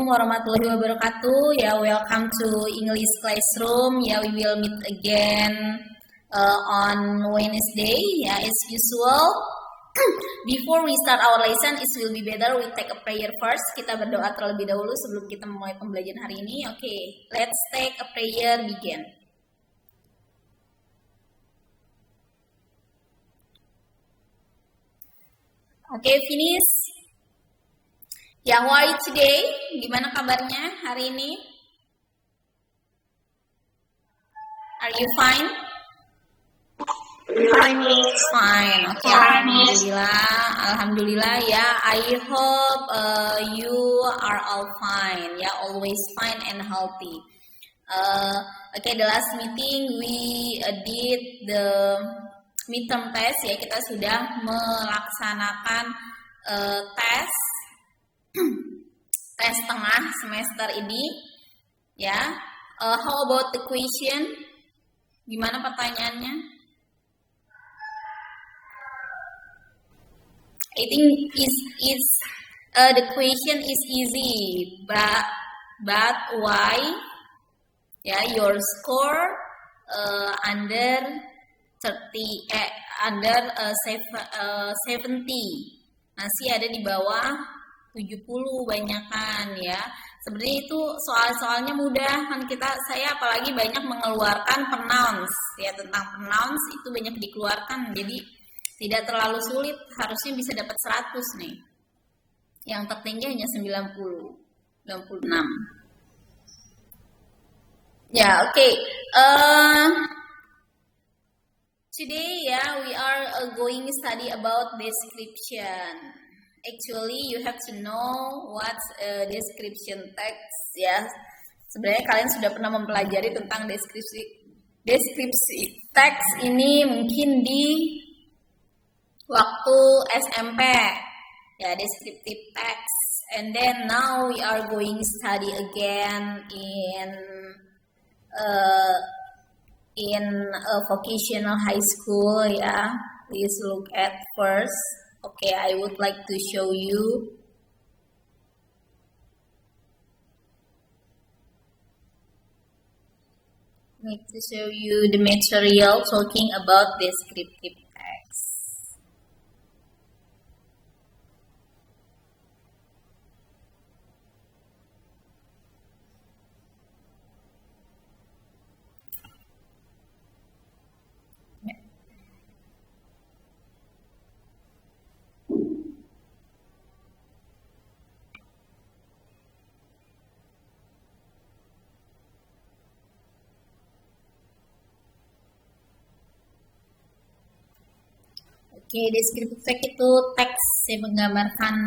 Warahmatullahi wabarakatuh. Ya, welcome to English Classroom. Ya, we will meet again on Wednesday. Ya, as usual. Before we start our lesson, it will be better we take a prayer first. Kita berdoa terlebih dahulu sebelum kita memulai pembelajaran hari ini. Oke, let's take a prayer. Begin. Oke, finish. Ya, how are you today? Gimana kabarnya hari ini? Are you fine? Fine. Oke, alhamdulillah ya. I hope you are all fine. Ya, always fine and healthy. Okay, the last meeting we did the midterm test ya. Kita sudah melaksanakan tes tengah semester ini ya. How about the question? Gimana pertanyaannya? I think the question is easy, but why? Ya, your score under 70 masih ada di bawah 70 banyakan ya. Sebenarnya itu soal-soalnya mudah kan, saya apalagi banyak mengeluarkan pronouns ya, tentang pronouns itu banyak dikeluarkan, jadi tidak terlalu sulit, harusnya bisa dapat 100 nih. Yang tertinggi hanya 96. Ya, oke. Today we are going to study about description. Actually, you have to know what's a description text ya. Sebenarnya kalian sudah pernah mempelajari tentang deskripsi teks ini mungkin di waktu SMP ya, descriptive text. And then now we are going to study again in a vocational high school ya. Please look at first. Okay, I would like to show you. The material talking about descriptive text. Oke, descriptive text itu teks yang menggambarkan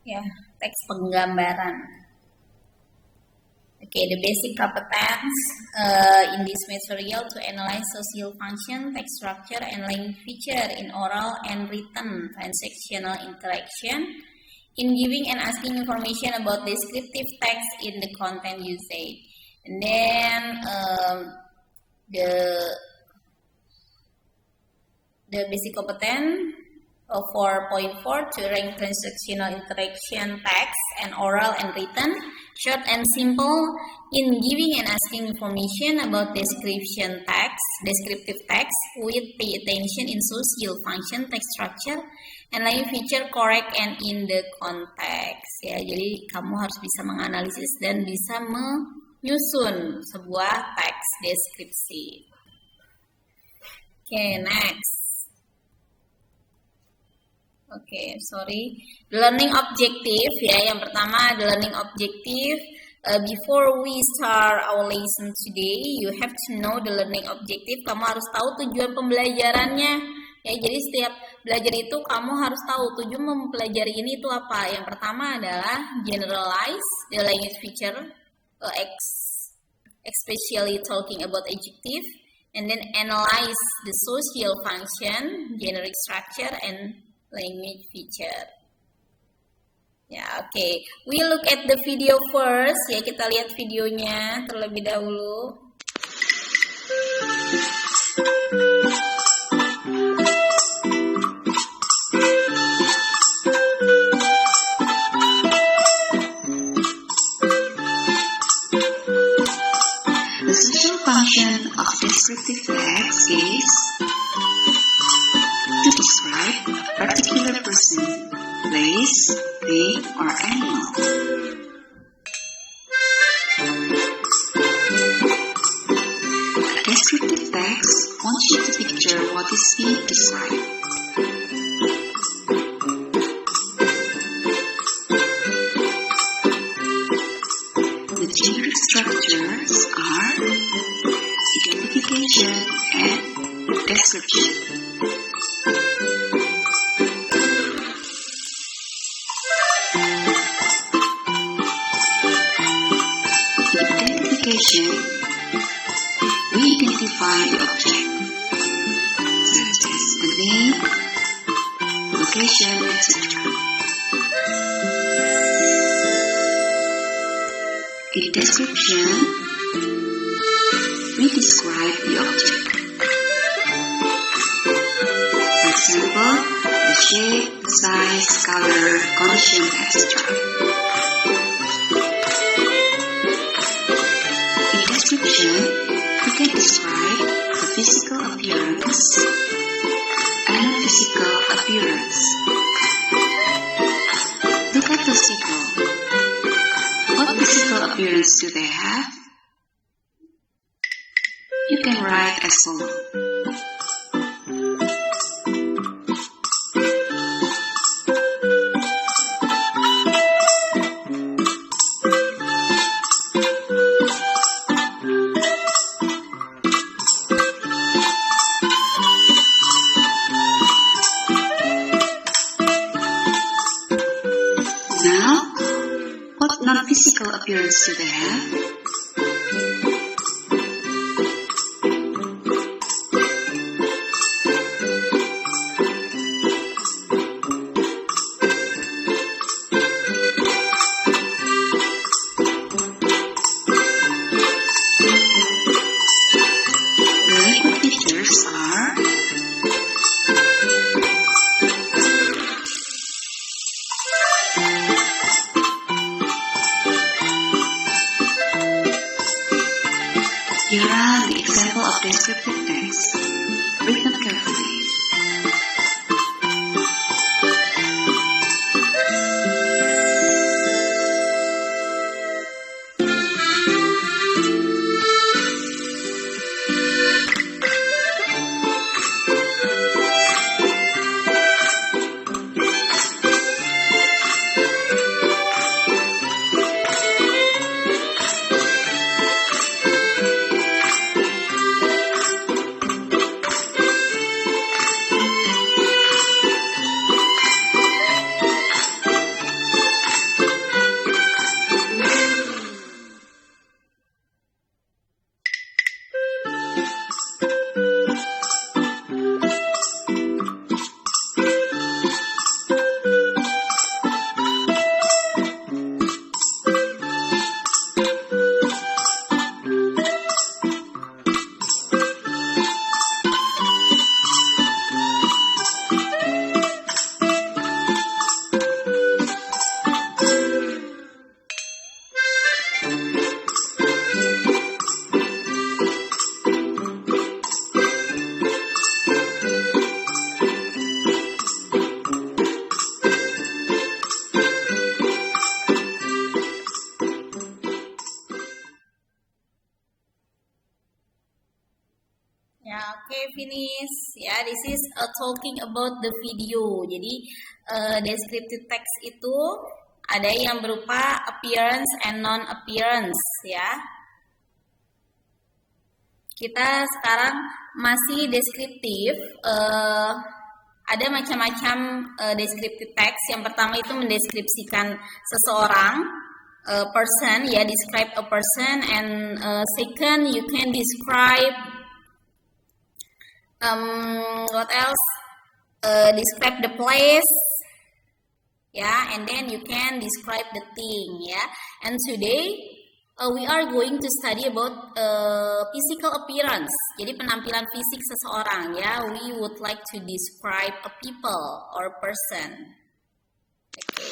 ya, teks penggambaran. Oke, the basic competence in this material to analyze social function, text structure, and language feature in oral and written transactional interaction, in giving and asking information about descriptive text in the content usage. And then the basic competence 4.4 to rank transactional interaction text and oral and written, short and simple, in giving and asking information about descriptive text with pay attention in social function, text structure, and language feature correct and in the context ya. Jadi kamu harus bisa menganalisis dan bisa menyusun sebuah teks deskripsi. Okay, next. Oke, sorry. The learning objective ya. Yang pertama, the learning objective. Before we start our lesson today, you have to know the learning objective. Kamu harus tahu tujuan pembelajarannya. Ya, jadi setiap belajar itu kamu harus tahu tujuan mempelajari ini itu apa. Yang pertama adalah generalize the language feature, especially talking about adjective, and then analyze the social function, generic structure, and language feature. Ya, oke. We look at the video first. Ya, kita lihat videonya terlebih dahulu. function of descriptive text is to describe a particular person, place, thing, or animal. A descriptive text wants you to picture what is being described. The generic structures are identification and description. We identify the object, such as the name, location, etc. In description, we describe the object. For example, the shape, size, color, condition, etc. We can describe the physical appearance and non-physical appearance. Look at those people. What physical appearance do they have? You can write as follows. Non-physical appearance do they have? The liquid features are here are the example of descriptive text. Read them carefully. Okay, finish. Ya, this is talking about the video. Jadi, descriptive text itu ada yang berupa appearance and non-appearance, ya. Kita sekarang masih deskriptif. Ada macam-macam descriptive text. Yang pertama itu mendeskripsikan seseorang, person, ya, describe a person, and second you can describe what else? Describe the place, yeah, and then you can describe the thing, yeah. And today we are going to study about physical appearance. Jadi penampilan fisik seseorang, ya. We would like to describe a people or person. Okay.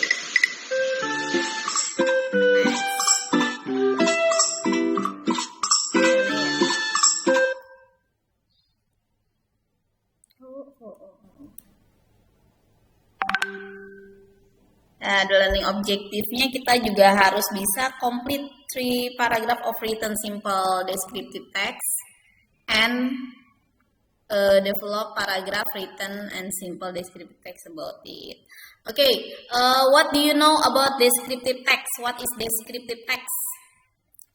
objektifnya kita juga harus bisa complete 3 paragraph of written simple descriptive text and develop paragraph written and simple descriptive text about it. Okay, what do you know about descriptive text? What is descriptive text?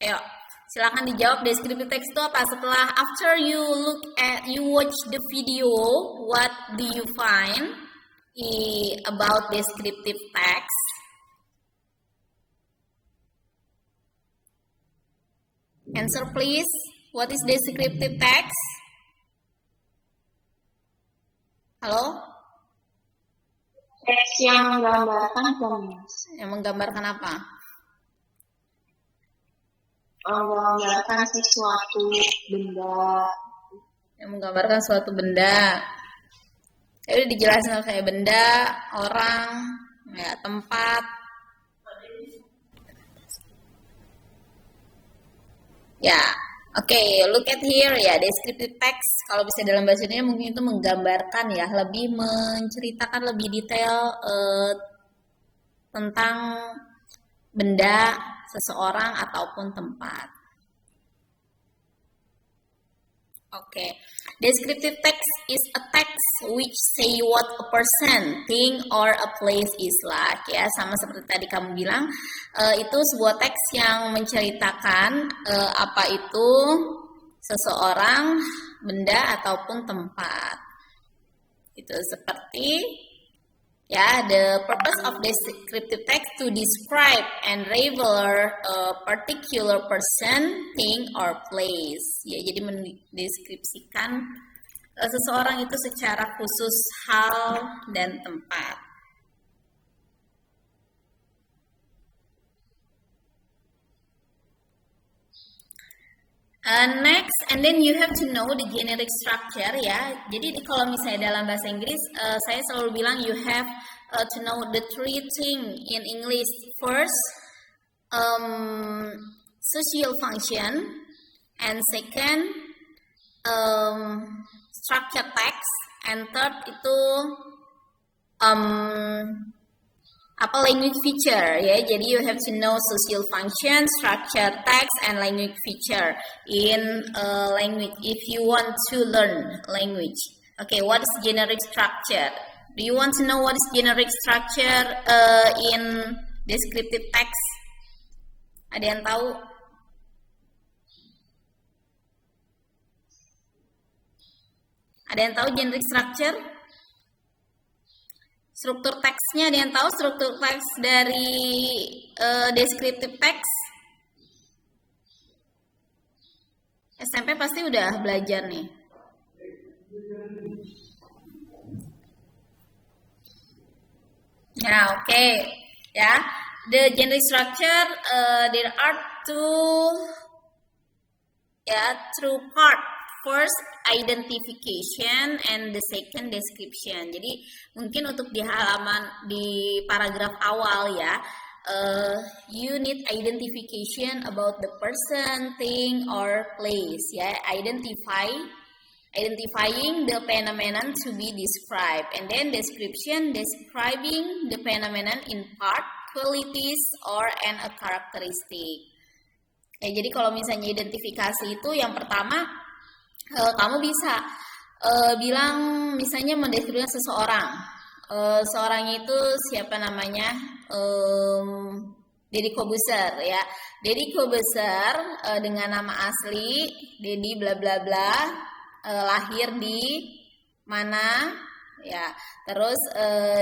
Ayo, silakan dijawab descriptive text itu apa? Setelah after you watch the video, what do you find about descriptive text? Answer please. What is descriptive text? Halo? Teks yang menggambarkan komunikasi. Yang menggambarkan apa? Menggambarkan sesuatu benda. Yang menggambarkan suatu benda. Ya udah dijelasin kayak benda, orang, ya tempat. Ya, oke, look at here ya, descriptive text. Kalau bisa dalam bahasa Indonesia mungkin itu menggambarkan ya, lebih menceritakan lebih detail tentang benda, seseorang ataupun tempat. Oke, descriptive text is a text which say what a person, thing, or a place is like. Ya, sama seperti tadi kamu bilang, itu sebuah teks yang menceritakan apa itu seseorang, benda ataupun tempat. Itu seperti ya, the purpose of descriptive text to describe and reveal a particular person, thing, or place. Ya, jadi mendeskripsikan seseorang itu secara khusus hal dan tempat. Next, and then you have to know the generic structure ya. Jadi kalau misalnya dalam bahasa Inggris, saya selalu bilang you have to know the 3 things in English. First, social function, and second, structure text, and third itu language feature ya. Jadi you have to know social function, structure text, and language feature in language if you want to learn language. Okay, what is generic structure? Do you want to know what is generic structure in descriptive text? Ada yang tahu? Ada yang tahu generic structure? Struktur teksnya, ada yang tahu struktur teks dari descriptive text? SMP pasti udah belajar nih. Ya, oke. Ya, the generic structure there are two part. First, identification, and the second, description. Jadi mungkin untuk di paragraf awal ya, you need identification about the person, thing, or place ya. Identifying the phenomenon to be described, and then description, describing the phenomenon in part, qualities, or a characteristic. Ya, jadi kalau misalnya identifikasi itu yang pertama, kamu bisa bilang misalnya mendeskripsikan seseorang. Seorang itu siapa namanya? Deddy Corbuzier ya. Deddy Corbuzier dengan nama asli Deddy bla bla bla, lahir di mana ya. Terus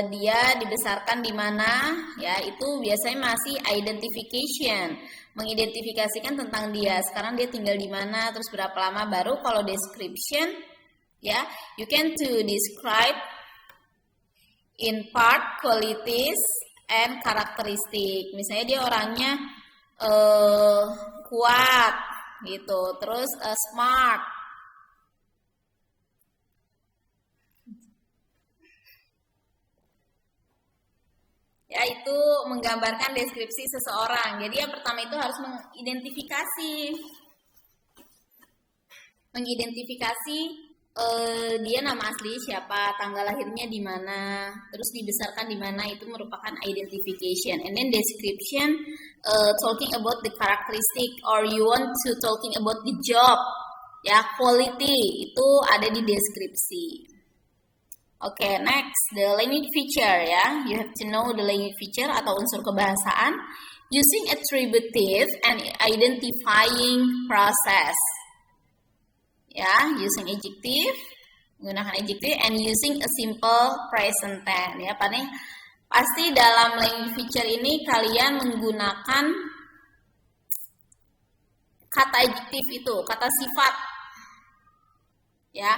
dia dibesarkan di mana ya, itu biasanya masih identification, mengidentifikasikan tentang dia. Sekarang dia tinggal di mana, terus berapa lama. Baru kalau description ya, you can to describe in part, qualities, and characteristic. Misalnya dia orangnya kuat gitu, terus smart. Ya, itu menggambarkan deskripsi seseorang. Jadi yang pertama itu harus mengidentifikasi dia nama asli siapa, tanggal lahirnya di mana, terus dibesarkan di mana, itu merupakan identification. And then description, talking about the characteristic, or you want to talking about the job, ya, quality, itu ada di deskripsi. Oke, next, the language feature, ya, you have to know the language feature atau unsur kebahasaan, using attributive and identifying process. Ya, using adjective, menggunakan adjective, and using a simple present tense. Ya, pasti dalam language feature ini kalian menggunakan kata adjective itu, kata sifat, ya,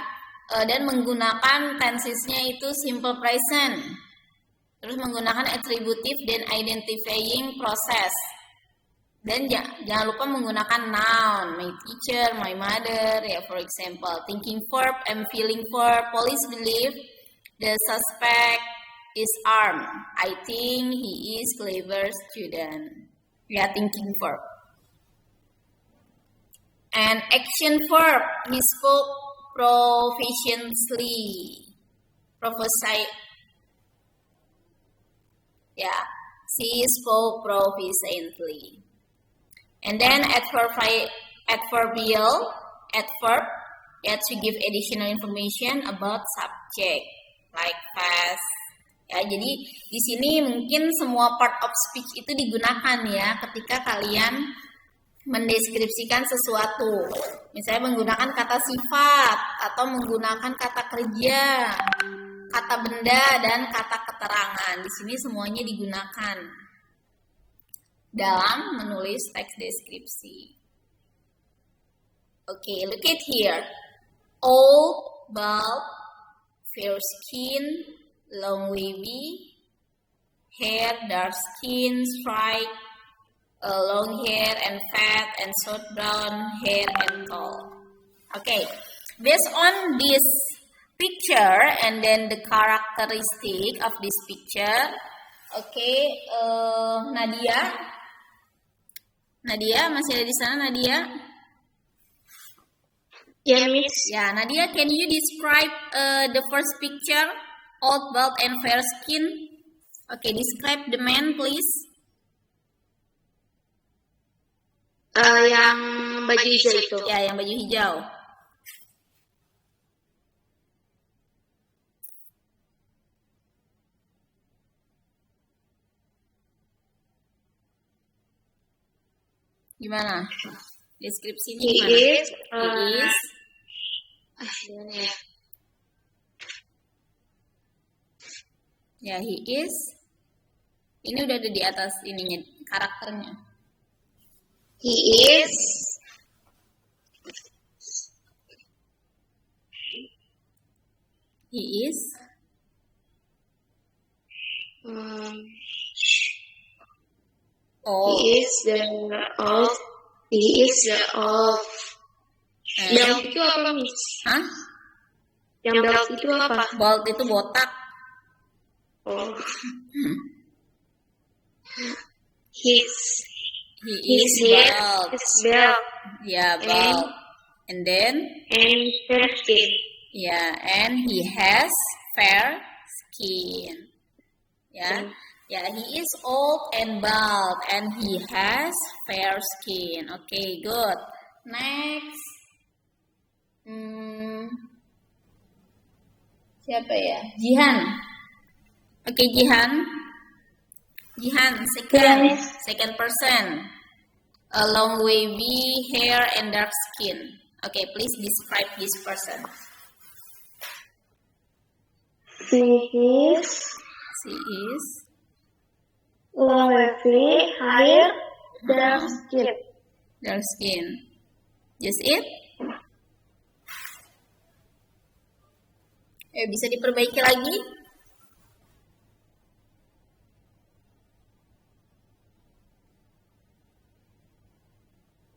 dan menggunakan tensesnya itu simple present. Terus menggunakan attributive dan identifying process. Dan jangan lupa menggunakan noun, my teacher, my mother, ya, for example, thinking verb and feeling verb. Police believe the suspect is armed. I think he is clever student. Ya, thinking verb. And action verb, he spoke proficiently. Ya, she spoke proficiently. And then adverbial, adverb, ya, to give additional information about subject, like past. Ya, jadi di sini mungkin semua part of speech itu digunakan ya ketika kalian mendeskripsikan sesuatu. Misalnya menggunakan kata sifat atau menggunakan kata kerja, kata benda, dan kata keterangan. Di sini semuanya digunakan dalam menulis teks deskripsi. Okay, look at here. Old, bald, fair skin, long wavy, hair, dark skin, straight, long hair and fat, and short brown hair and tall. Okay, based on this picture and then the characteristic of this picture, okay, Nadia, masih ada di sana, Nadia? Yeah, Miss. Ya, Nadia, can you describe the first picture, old, bald, and fair skin? Okay, describe the man, please. Yang baju hijau itu. Ya, yang baju hijau. Gimana? Deskripsinya gimana? He is. Gimana ya? Ya, he is. Ini udah ada di atas ininya, karakternya. He is. He is. He is the of. He is the of. Belt itu apa, Miss? Hah? Yang belt itu apa? Bald itu botak. Oh. His bald. His belt. Ya, bald. And then? And fair skin. Ya, and he has fair skin. Ya. Ya, he is old and bald and he has fair skin. Okay, good. Next. Siapa ya? Jihan. Okay, Jihan. Jihan, second person. A long wavy hair and dark skin. Okay, please describe this person. She is long wavy hair, dark skin. Dark skin. Just it? Bisa diperbaiki lagi?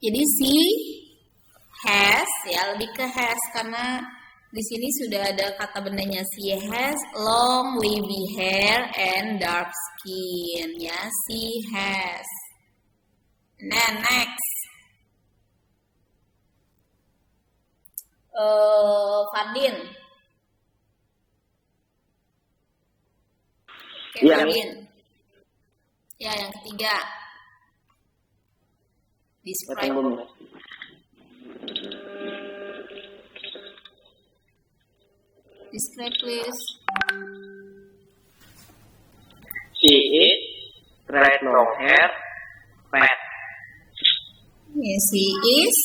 Jadi she has, ya lebih ke has karena di sini sudah ada kata bendanya. She has long wavy hair and dark skin. Ya, she has. Nah, next. Fadin. Oke, Iya. Fadin. Ya, yang ketiga. Describe. Describe, please. She is straight long hair, fat. Yes, he is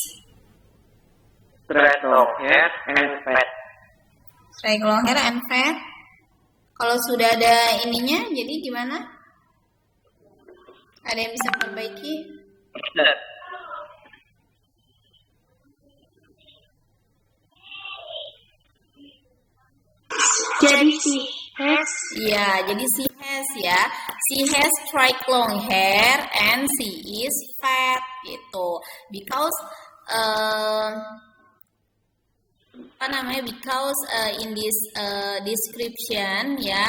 Straight long hair and fat. straight long hair and fat. Kalau sudah ada ininya, jadi gimana? Ada yang bisa perbaiki? Jadi si has Ya, jadi she has ya. She has straight long hair and she is fat gitu. Because apa namanya? Because in this description ya,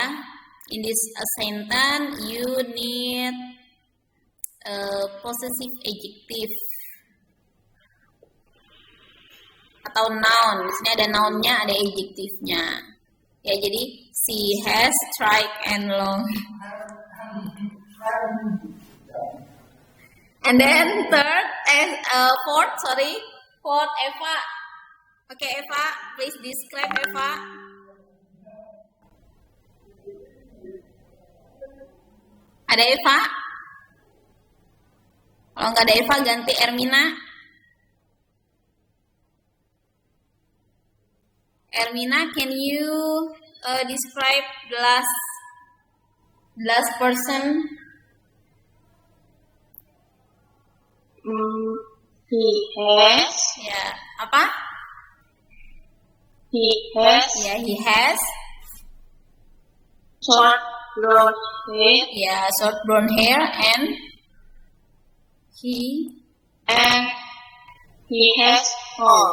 in this sentence you need possessive adjective atau noun. Di sini ada nounnya, ada adjektifnya. Ya, jadi she has straight and long. And then fourth, Eva. Okay, Eva, please describe Eva. Ada Eva? Kalau nggak ada Eva, ganti Ermina. Ermina, can you describe the last person? he has Ya, apa? he has Ya, he has. short blonde hair Ya, short brown hair and he. and he has hair.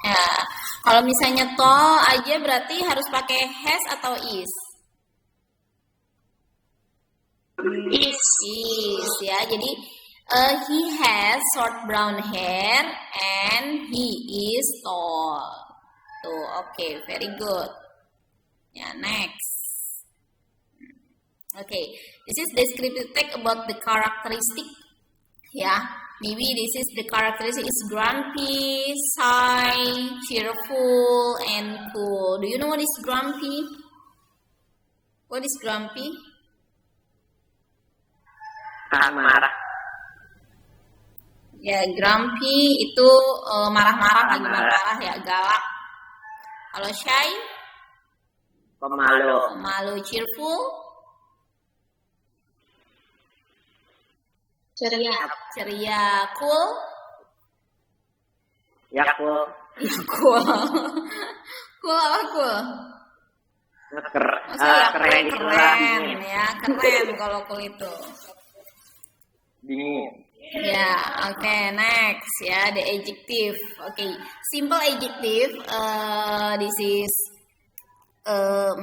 Ya, kalau misalnya tall aja berarti harus pakai has atau is? Is Is ya. Jadi he has short brown hair and he is tall. Tuh, oke, very good. Ya, next. Okay, this is descriptive text about the characteristic. Yeah, maybe this is the characteristic is grumpy, shy, cheerful, and cool. Do you know what is grumpy? What is grumpy? Marah. Ya, grumpy itu marah-marah, lagi marah ya, galak. Kalau shy, Pemalu. malu, cheerful, ceria. ceria, cool. Ya, cool. Ya, cool. Cool apa cool? Maksudnya ya Keren cool, gitu lah. keren ya, keren kalau cool itu. Dingin. Ya, oke, next ya, the adjective. Oke, simple adjective. This is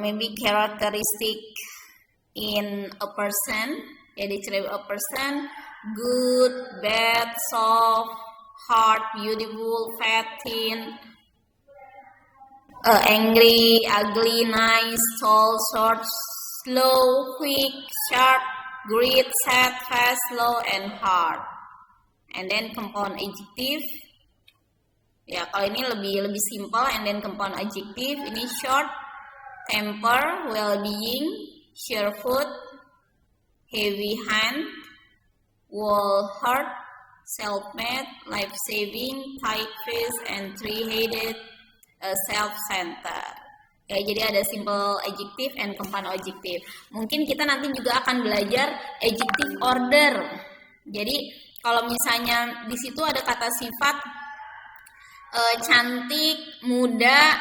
maybe characteristic in a person. Ya, describe a person: good, bad, soft, hard, beautiful, fat, thin, angry, ugly, nice, tall, short, slow, quick, sharp, great, sad, fast, slow, and hard. And then compound adjective. Ya, kalau ini lebih simple. And then compound adjective ini short, temper, well-being, sure foot, heavy hand, whole heart, self-made, life-saving, tight face, and three-headed, self-centered. Ya, jadi ada simple adjective and compound adjective. Mungkin kita nanti juga akan belajar adjective order. Jadi kalau misalnya di situ ada kata sifat cantik, muda,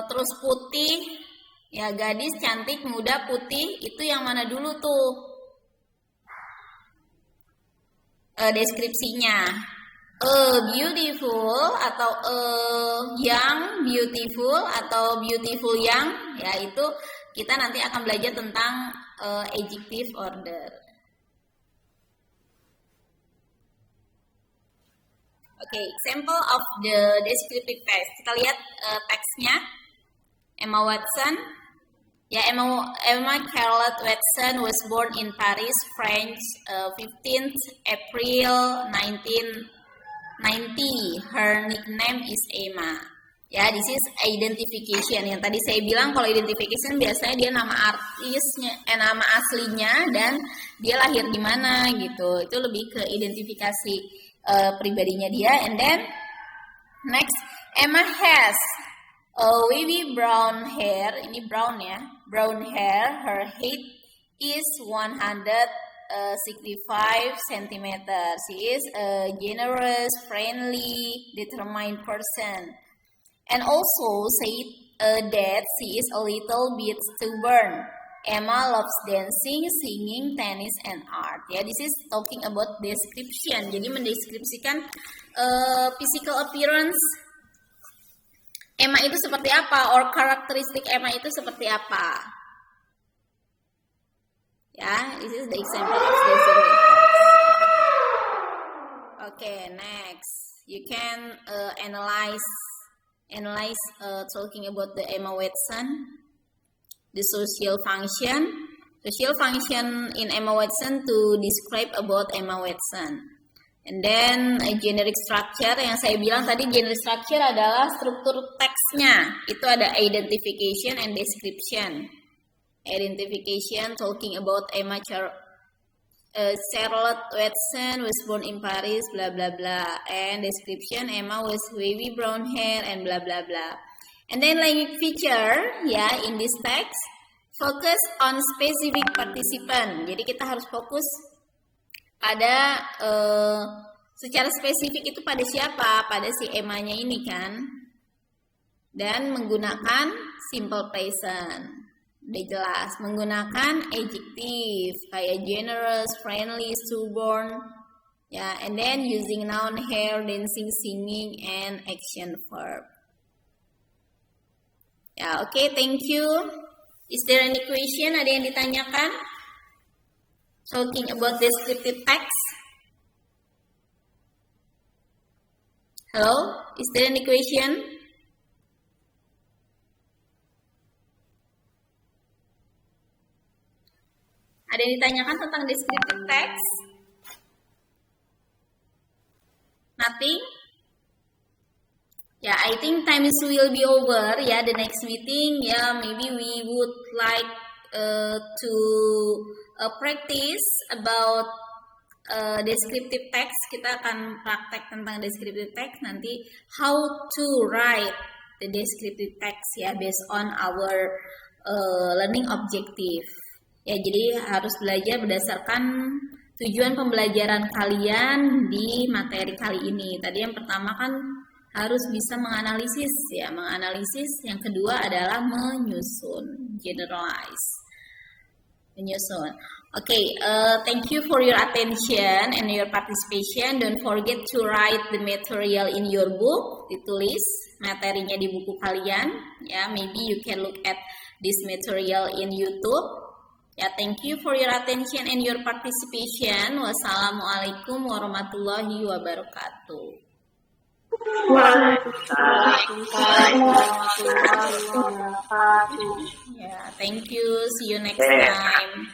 terus putih, ya gadis, cantik, muda, putih, itu yang mana dulu tuh deskripsinya? Beautiful atau young beautiful atau beautiful young, ya itu kita nanti akan belajar tentang adjective order. Oke, example of the descriptive text. Kita lihat teksnya. Emma Watson. Ya, Emma Charlotte Watson was born in Paris, France, 15th April 1990. Her nickname is Emma. Ya, this is identification. Yang tadi saya bilang kalau identification biasanya dia nama artisnya, nama aslinya dan dia lahir di mana gitu. Itu lebih ke identifikasi pribadinya dia. And then next, Emma has wavy brown hair. Ini brown ya, brown hair. Her height is 165 cm. She is a generous, friendly, determined person. And also said that she is a little bit stubborn. Emma loves dancing, singing, tennis, and art. Ya, this is talking about description. Jadi mendeskripsikan physical appearance Emma itu seperti apa, or karakteristik Emma itu seperti apa. Ya, this is the example of descriptive text. Okay, next, you can analyze talking about the Emma Watson, the social function in Emma Watson to describe about Emma Watson. And then a generic structure, yang saya bilang tadi generic structure adalah struktur teksnya. Itu ada identification and description. Identification talking about Emma Charlotte Watson was born in Paris, blah blah blah. And description, Emma was wavy brown hair and blah blah blah. And then language feature, ya, in this text focus on specific participant. Jadi kita harus fokus pada secara spesifik itu pada siapa, pada si Emma-nya ini kan. Dan menggunakan simple present. Udah jelas, menggunakan adjective kayak generous, friendly, stubborn, ya, and then using noun, hair, dancing, singing, and action verb. Ya, oke, thank you. Is there any question? Ada yang ditanyakan? Talking about descriptive text. Hello, is there any question? Ada yang ditanyakan tentang descriptive text? Nothing? Yeah, I think time will be over. Yeah, the next meeting, yeah, maybe we would like to practice about descriptive text. Kita akan praktek tentang descriptive text nanti. How to write the descriptive text, ya, based on our learning objective. Ya, jadi harus belajar berdasarkan tujuan pembelajaran kalian di materi kali ini. Tadi yang pertama kan harus bisa menganalisis, ya, menganalisis. Yang kedua adalah menyusun, generalize, menyusun. Okay, thank you for your attention and your participation. Don't forget to write the material in your book. Ditulis materinya di buku kalian. Ya, maybe you can look at this material in YouTube. Ya, thank you for your attention and your participation. Wassalamualaikum warahmatullahi wabarakatuh. Waalaikumsalam warahmatullahi wabarakatuh. Yeah, thank you. See you next time.